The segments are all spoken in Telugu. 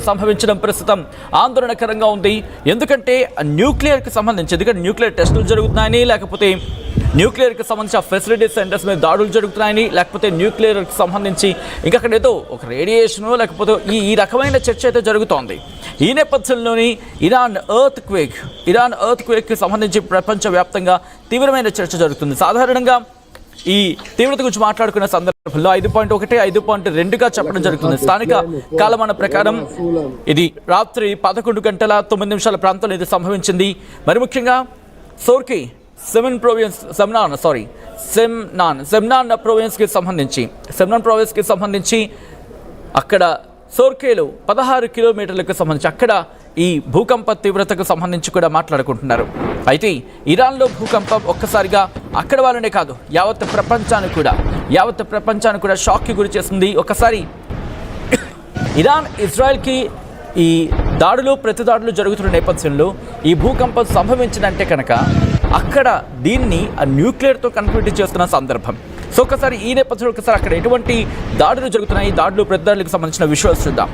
సంభవించడం ప్రస్తుతం ఆందోళనకరంగా ఉంది. ఎందుకంటే న్యూక్లియర్కి సంబంధించి ఎందుకంటే న్యూక్లియర్ టెస్టులు జరుగుతున్నాయని, లేకపోతే న్యూక్లియర్కి సంబంధించిన ఫెసిలిటీస్ సెంటర్స్ మీద దాడులు జరుగుతున్నాయని, లేకపోతే న్యూక్లియర్కి సంబంధించి ఇంకా అక్కడ ఏదో ఒక రేడియేషను లేకపోతే ఈ రకమైన చర్చ అయితే జరుగుతోంది. ఈ నేపథ్యంలోని ఇరాన్ ఎర్త్ క్వేక్కి సంబంధించి ప్రపంచవ్యాప్తంగా తీవ్రమైన చర్చ జరుగుతుంది. సాధారణంగా ఈ తీవ్రత గురించి మాట్లాడుకున్న సందర్భంలో 5.1, 5.2గా చెప్పడం జరుగుతుంది. స్థానిక కాలమాన ప్రకారం ఇది రాత్రి 11 గంటల 9 నిమిషాల ప్రాంతంలో ఇది సంభవించింది. మరి ముఖ్యంగా సోర్కి సెమ్నాన్ ప్రోవిన్స్కి సంబంధించి అక్కడ సోర్కేలో 16 కిలోమీటర్లకు సంబంధించి అక్కడ ఈ భూకంప తీవ్రతకు సంబంధించి కూడా మాట్లాడుకుంటున్నారు. అయితే ఇరాన్లో భూకంపం ఒక్కసారిగా అక్కడ వాళ్ళనే కాదు యావత్ ప్రపంచాన్ని కూడా షాక్కి గురి చేస్తుంది. ఒకసారి ఇరాన్ ఇజ్రాయెల్కి ఈ ప్రతిదాడులు జరుగుతున్న నేపథ్యంలో ఈ భూకంపం సంభవించిందంటే కనుక అక్కడ దీన్ని న్యూక్లియర్తో కనెక్టివిటీ చేస్తున్న సందర్భం. సో ఒకసారి ఈ నేపథ్యంలో ఒకసారి అక్కడ ఎటువంటి దాడులు జరుగుతున్నాయి, ప్రతిదాడులకు సంబంధించిన విషయాలు చూద్దాం.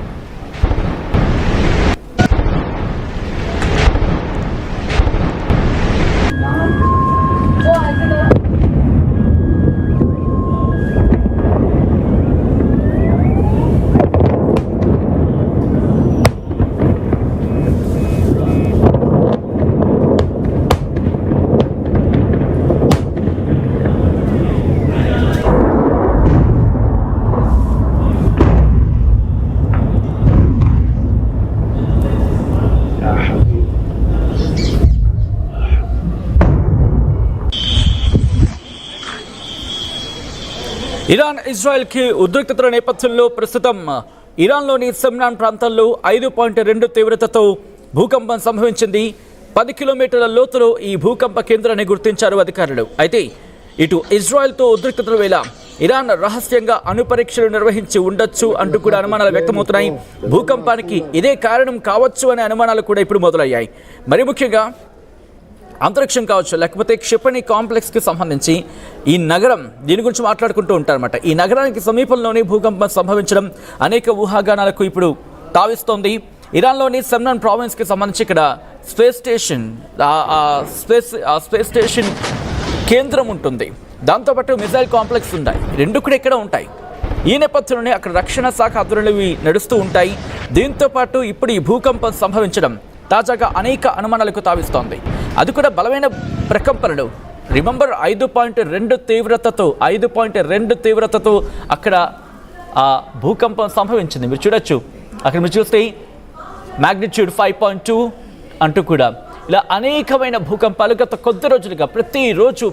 ఇరాన్ ఇజ్రాయెల్కి ఉద్రిక్తతల నేపథ్యంలో ప్రస్తుతం ఇరాన్లోని సెమ్నాన్ ప్రాంతాల్లో 5.2 తీవ్రతతో భూకంపం సంభవించింది. 10 కిలోమీటర్ల లోతులో ఈ భూకంప కేంద్రాన్ని గుర్తించారు అధికారులు. అయితే ఇటు ఇజ్రాయెల్తో ఉద్రిక్తతల వేళ ఇరాన్ రహస్యంగా అణుపరీక్షలు నిర్వహించి ఉండొచ్చు అంటూ కూడా అనుమానాలు వ్యక్తమవుతున్నాయి. భూకంపానికి ఇదే కారణం కావచ్చు అనే అనుమానాలు కూడా ఇప్పుడు మొదలయ్యాయి. మరి ముఖ్యంగా అంతరిక్షం కావచ్చు లేకపోతే క్షిపణి కాంప్లెక్స్కి సంబంధించి ఈ నగరం దీని గురించి మాట్లాడుకుంటూ ఉంటారన్నమాట. ఈ నగరానికి సమీపంలోనే భూకంపం సంభవించడం అనేక ఊహాగానాలకు ఇప్పుడు తావిస్తోంది. ఇరాన్లోని సెమ్నాన్ ప్రావిన్స్కి సంబంధించి ఇక్కడ స్పేస్ స్టేషన్ కేంద్రం ఉంటుంది. దాంతోపాటు మిసైల్ కాంప్లెక్స్ ఉన్నాయి. రెండు కూడా ఇక్కడ ఉంటాయి. ఈ నేపథ్యంలోనే అక్కడ రక్షణ శాఖ ఆధ్వర్యంలో నడుస్తూ ఉంటాయి. దీంతోపాటు ఇప్పుడు ఈ భూకంపం సంభవించడం తాజాగా అనేక అనుమానాలకు తావిస్తోంది. అది కూడా బలమైన ప్రకంపనలు. రిమెంబర్ 5.2 తీవ్రతతో అక్కడ ఆ భూకంపం సంభవించింది. మీరు చూడొచ్చు, అక్కడ మీరు చూస్తే మ్యాగ్నిట్యూడ్ 5.2 అంటూ కూడా ఇలా అనేకమైన భూకంపాలు గత కొద్ది రోజులుగా ప్రతిరోజు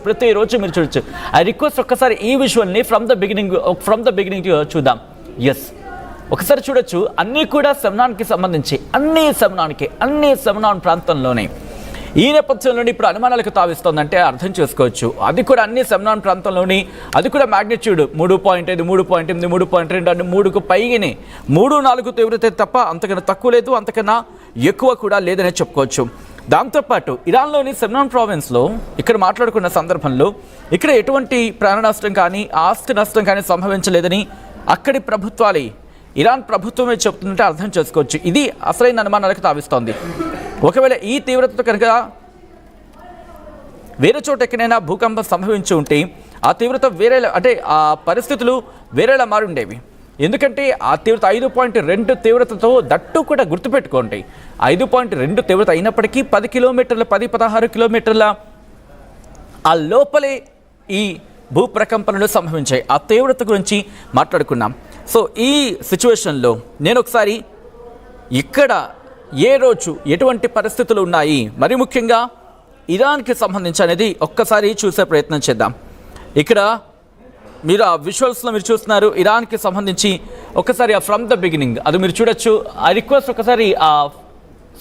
మీరు చూడొచ్చు. ఐ రిక్వెస్ట్ ఒక్కసారి ఈ విజువల్ని ఫ్రమ్ ద బిగినింగ్ చూద్దాం. ఎస్, ఒకసారి చూడొచ్చు. అన్నీ కూడా సెమ్నాన్కి సంబంధించి అన్ని సెమ్నాన్ ప్రాంతంలోనే. ఈ నేపథ్యంలోని ఇప్పుడు అనుమానాలకు తావిస్తోందంటే అర్థం చేసుకోవచ్చు. అది కూడా అన్ని సెమ్నాన్ ప్రాంతంలోని, అది కూడా మ్యాగ్నిట్యూడ్ 3.5, 3.8, 3.2 అంటే 3కు పైగానే 3-4 తీవ్రత తప్ప అంతకన్నా తక్కువ లేదు, అంతకన్నా ఎక్కువ కూడా లేదనే చెప్పుకోవచ్చు. దాంతోపాటు ఇరాన్లోని సెమ్నాన్ ప్రావిన్స్లో ఇక్కడ మాట్లాడుకున్న సందర్భంలో ఇక్కడ ఎటువంటి ప్రాణ నష్టం కానీ ఆస్తి నష్టం కానీ సంభవించలేదని అక్కడి ప్రభుత్వాలే ఇరాన్ ప్రభుత్వమే చెప్తుందంటే అర్థం చేసుకోవచ్చు. ఇది అసలైన అనుమానాలకు తావిస్తోంది. ఒకవేళ ఈ తీవ్రతతో కనుక వేరే చోట ఎక్కడైనా భూకంపం సంభవించి ఉంటే ఆ తీవ్రత ఆ పరిస్థితులు వేరేలా మారి ఉండేవి. ఎందుకంటే ఆ తీవ్రత 5.2 తీవ్రతతో దట్టు కూడా గుర్తుపెట్టుకోండి. 5.2 తీవ్రత అయినప్పటికీ 10-16 కిలోమీటర్ల ఆ లోపలే ఈ భూ ప్రకంపనలు సంభవించాయి. ఆ తీవ్రత గురించి మాట్లాడుకున్నాం. సో ఈ సిచ్యువేషన్లో నేను ఒకసారి ఇక్కడ ఏ రోజు ఎటువంటి పరిస్థితులు ఉన్నాయి, మరి ముఖ్యంగా ఇరాన్కి సంబంధించి అనేది ఒక్కసారి చూసే ప్రయత్నం చేద్దాం. ఇక్కడ మీరు ఆ విజువల్స్లో మీరు చూస్తున్నారు ఇరాన్కి సంబంధించి. ఒక్కసారి ఫ్రమ్ ద బిగినింగ్ అది మీరు చూడొచ్చు. ఐ రిక్వెస్ట్ ఒకసారి ఆ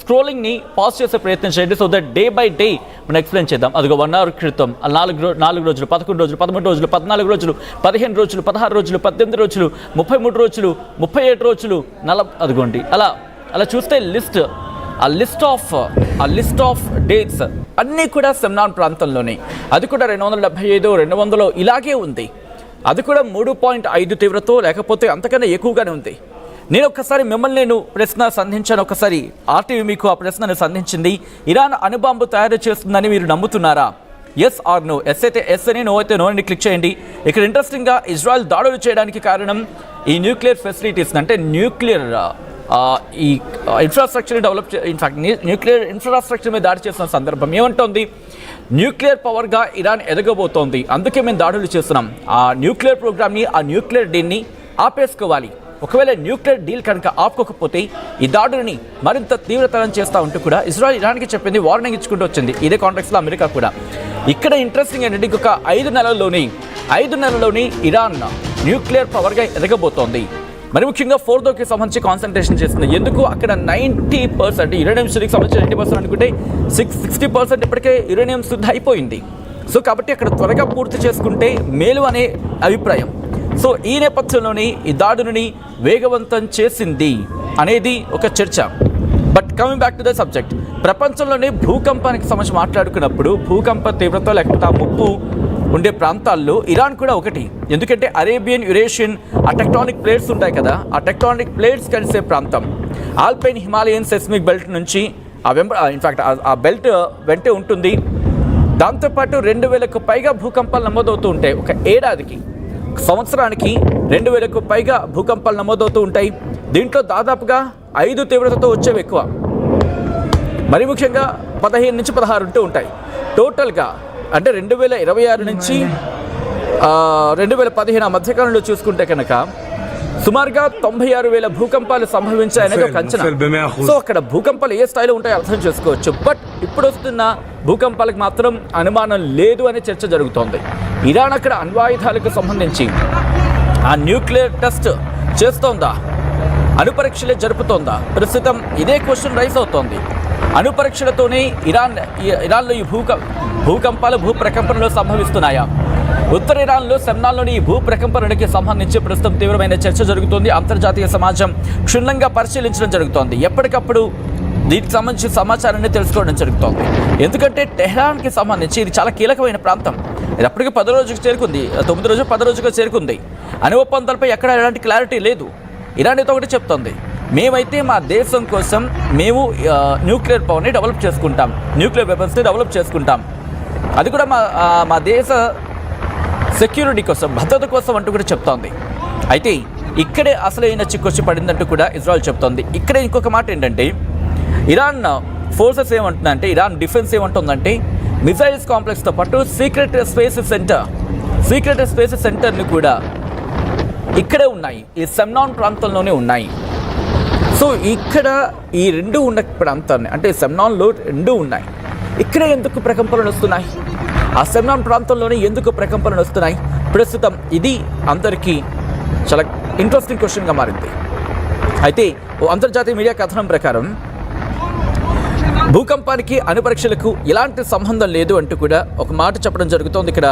స్క్రోలింగ్ని పాజ్ చేసే ప్రయత్నం చేయండి. So that day by day మనం ఎక్స్ప్లెయిన్ చేద్దాం. అదిగో 1 అవర్ క్రితం 4 రోజులు, 11 రోజులు, 13 రోజులు, 14 రోజులు, 15 రోజులు, 16 రోజులు, 18 రోజులు, 33 రోజులు, 37 రోజులు, అదిగోండి అలా చూస్తే ఆ లిస్ట్ ఆఫ్ డేట్స్ అన్నీ కూడా సెమ్నాన్ ప్రాంతంలోనే. అది కూడా 275, 200 ఇలాగే ఉంది. అది కూడా 3.5 తీవ్రతో లేకపోతే అంతకన్నా ఎక్కువగానే ఉంది. నేను ఒక్కసారి మిమ్మల్ని ప్రశ్న సంధించాను, ఒకసారి ఆర్టీవీ మీకు ఆ ప్రశ్నను సంధించింది. ఇరాన్ అణుబాంబు తయారు చేస్తుందని మీరు నమ్ముతున్నారా? Yes or no. ఎస్ అయితే ఎస్ అని, నో అయితే నో అని క్లిక్ చేయండి. ఇక్కడ ఇంట్రెస్టింగ్గా ఇజ్రాయెల్ దాడులు చేయడానికి కారణం ఈ న్యూక్లియర్ ఫెసిలిటీస్, అంటే న్యూక్లియర్ ఈ ఇన్ఫ్రాస్ట్రక్చర్ని డెవలప్ ఇన్ఫాక్ట్ న్యూక్లియర్ ఇన్ఫ్రాస్ట్రక్చర్ మీద దాడి చేస్తున్న సందర్భం ఏమంటోంది, న్యూక్లియర్ పవర్గా ఇరాన్ ఎదగబోతోంది, అందుకే మేము దాడులు చేస్తున్నాం. ఆ న్యూక్లియర్ ప్రోగ్రామ్ని, ఆ న్యూక్లియర్ డీల్ని ఆపేసుకోవాలి. ఒకవేళ న్యూక్లియర్ డీల్ కనుక ఆపుకోకపోతే ఈ దాడులని మరింత తీవ్రతరం చేస్తూ ఉంటూ కూడా ఇజ్రాయెల్ ఇరాన్కి చెప్పింది, వార్నింగ్ ఇచ్చుకుంటూ వచ్చింది. ఇదే కాంటెక్స్లో అమెరికా కూడా. ఇక్కడ ఇంట్రెస్టింగ్ ఏంటంటే ఇంకొక 5 నెలల్లోని ఇరాన్ న్యూక్లియర్ పవర్గా ఎదగబోతోంది. మరి ముఖ్యంగా ఫోర్దోకి సంబంధించి కాన్సన్ట్రేషన్ చేస్తుంది. ఎందుకు అక్కడ 90% యురేనియం శుద్ధికి సంబంధించి 90% అనుకుంటే 60% ఇప్పటికే యురేనియం శుద్ధి అయిపోయింది. సో కాబట్టి అక్కడ త్వరగా పూర్తి చేసుకుంటే మేలు అనే అభిప్రాయం. సో ఈ నేపథ్యంలోనే ఈ దాడుని వేగవంతం చేసింది అనేది ఒక చర్చ. But coming back to the subject, ప్రపంచంలోనే భూకంపానికి సంబంధించి మాట్లాడుకున్నప్పుడు భూకంప తీవ్రత లేకపోతే ఆ ముప్పు ఉండే ప్రాంతాల్లో ఇరాన్ కూడా ఒకటి. ఎందుకంటే అరేబియన్, యురేషియన్ ఆ టెక్టానిక్ ప్లేట్స్ ఉంటాయి కదా, ఆ టెక్టానిక్ ప్లేట్స్ కలిసే ప్రాంతం. ఆల్పైన్ హిమాలయన్ సెస్మిక్ బెల్ట్ నుంచి ఇన్ఫాక్ట్ ఆ బెల్ట్ వెంటే ఉంటుంది. దాంతోపాటు 2000కు పైగా భూకంపాలు నమోదవుతూ ఉంటాయి. ఒక ఏడాదికి, సంవత్సరానికి 2000కు పైగా భూకంపాలు నమోదవుతూ ఉంటాయి. దీంట్లో దాదాపుగా 5 తీవ్రతతో వచ్చేవి ఎక్కువ, మరి ముఖ్యంగా 15 నుంచి 16 ఉంటూ ఉంటాయి. టోటల్గా అంటే 2026 నుంచి 2015 ఆ మధ్యకాలంలో చూసుకుంటే కనుక సుమారుగా 96,000 భూకంపాలు సంభవించాయనేది ఒక అంచనా. సో అక్కడ భూకంపాలు ఏ స్థాయిలో ఉంటాయో అర్థం చేసుకోవచ్చు. బట్ ఇప్పుడు వస్తున్న భూకంపాలకు మాత్రం అనుమానం లేదు అనే చర్చ జరుగుతోంది. ఇరాన్ అక్కడ అణ్వాయుధాలకు సంబంధించి ఆ న్యూక్లియర్ టెస్ట్ చేస్తోందా, అణుపరీక్షలే జరుపుతోందా? ప్రస్తుతం ఇదే క్వశ్చన్ రైజ్ అవుతోంది. అణుపరీక్షలతోనే ఇరాన్లో ఈ భూకంపాలు, భూప్రకంపనలు సంభవిస్తున్నాయా? ఉత్తర ఇరాన్లో సెమ్నాల్లోని ఈ భూప్రకంపనకి సంబంధించి ప్రస్తుతం తీవ్రమైన చర్చ జరుగుతోంది. అంతర్జాతీయ సమాజం క్షుణ్ణంగా పరిశీలించడం జరుగుతోంది. ఎప్పటికప్పుడు దీనికి సంబంధించి సమాచారాన్ని తెలుసుకోవడం జరుగుతోంది. ఎందుకంటే టెహ్రాన్కి సంబంధించి ఇది చాలా కీలకమైన ప్రాంతం. ఇది అప్పటికి 10 రోజులకు చేరుకుంది, 9 రోజు 10 రోజుగా చేరుకుంది. అణు ఒప్పందాలపై ఎక్కడ ఎలాంటి క్లారిటీ లేదు. ఇరాన్ అయితే ఒకటి చెప్తోంది, మేమైతే మా దేశం కోసం మేము న్యూక్లియర్ పవర్ని డెవలప్ చేసుకుంటాం, న్యూక్లియర్ వెపన్స్ని డెవలప్ చేసుకుంటాం, అది కూడా మా దేశ సెక్యూరిటీ కోసం, భద్రత కోసం అంటూ కూడా చెప్తోంది. అయితే ఇక్కడే అసలైన చిక్కొచ్చి పడిందంటూ కూడా ఇజ్రాయెల్ చెప్తోంది. ఇక్కడే ఇంకొక మాట ఏంటంటే, ఇరాన్ ఫోర్సెస్ ఏమంటుందంటే, ఇరాన్ డిఫెన్స్ ఏమంటుందంటే, మిసైల్స్ కాంప్లెక్స్తో పాటు సీక్రెట్ స్పేస్ సెంటర్ని కూడా ఇక్కడే ఉన్నాయి, ఈ సెమ్నాన్ ప్రాంతంలోనే ఉన్నాయి. సో ఇక్కడ ఈ 2 ఉన్న ప్రాంతాన్ని, అంటే సెమ్నాన్లో 2 ఉన్నాయి, ఇక్కడే ఎందుకు ప్రకంపనలు వస్తున్నాయి? ఆ సెమ్నాన్ ప్రాంతంలోనే ఎందుకు ప్రకంపనలు వస్తున్నాయి? ప్రస్తుతం ఇది అందరికీ చాలా ఇంట్రెస్టింగ్ క్వశ్చన్గా మారింది. అయితే అంతర్జాతీయ మీడియా కథనం ప్రకారం భూకంపానికి అణుపరీక్షలకు ఎలాంటి సంబంధం లేదు అంటూ కూడా ఒక మాట చెప్పడం జరుగుతోంది. ఇక్కడ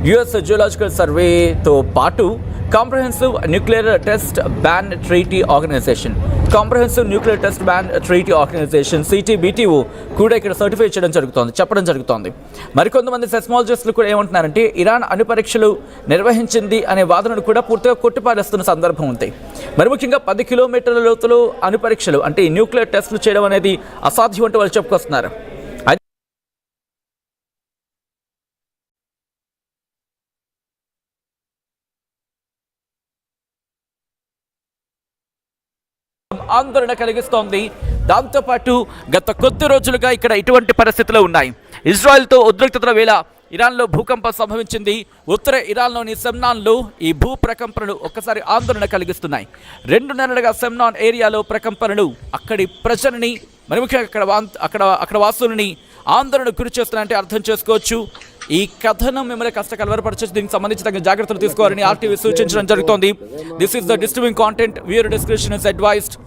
యుఎస్ జియోలాజికల్ సర్వేతో పాటు comprehensive nuclear test ban treaty organisation, CTBTO కూడా ఇక్కడ సర్టిఫై చెప్పడం జరుగుతోంది. మరికొంతమంది సెస్మాలజిస్టులు కూడా ఏమంటున్నారంటే, ఇరాన్ అణుపరీక్షలు నిర్వహించింది అనే వాదనను కూడా పూర్తిగా కొట్టిపారేస్తున్న సందర్భం ఉంది. మరి ముఖ్యంగా 10 కిలోమీటర్ల లోతులో అణుపరీక్షలు, అంటే ఈ న్యూక్లియర్ టెస్టులు చేయడం అనేది అసాధ్యం అంటే వాళ్ళు చెప్పుకొస్తున్నారు. ఆందోళన కలిగిస్తోంది. దాంతోపాటు గత కొద్ది రోజులుగా ఇక్కడ ఇటువంటి పరిస్థితులు ఉన్నాయి. ఇజ్రాయెల్తో ఉద్రిక్తతల వేళ ఇరాన్లో భూకంపం సంభవించింది. ఉత్తర ఇరాన్లోని సెమ్నాన్లో ఈ భూ ప్రకంపనలు ఒక్కసారి ఆందోళన కలిగిస్తున్నాయి. 2 నెలలుగా సెమ్నాన్ ఏరియాలో ప్రకంపనలు అక్కడి ప్రజలని, మరి ముఖ్యంగా అక్కడ వాసులని ఆందోళన గురి చేస్తున్నాయంటే అర్థం చేసుకోవచ్చు. ఈ కథనం మిమ్మల్ని కలవరపరచవచ్చు. దీనికి సంబంధించి తగిన జాగ్రత్తలు తీసుకోవాలని ఆర్టీవీ సూచించడం జరుగుతోంది. This is the disturbing content. Viewer description is advised.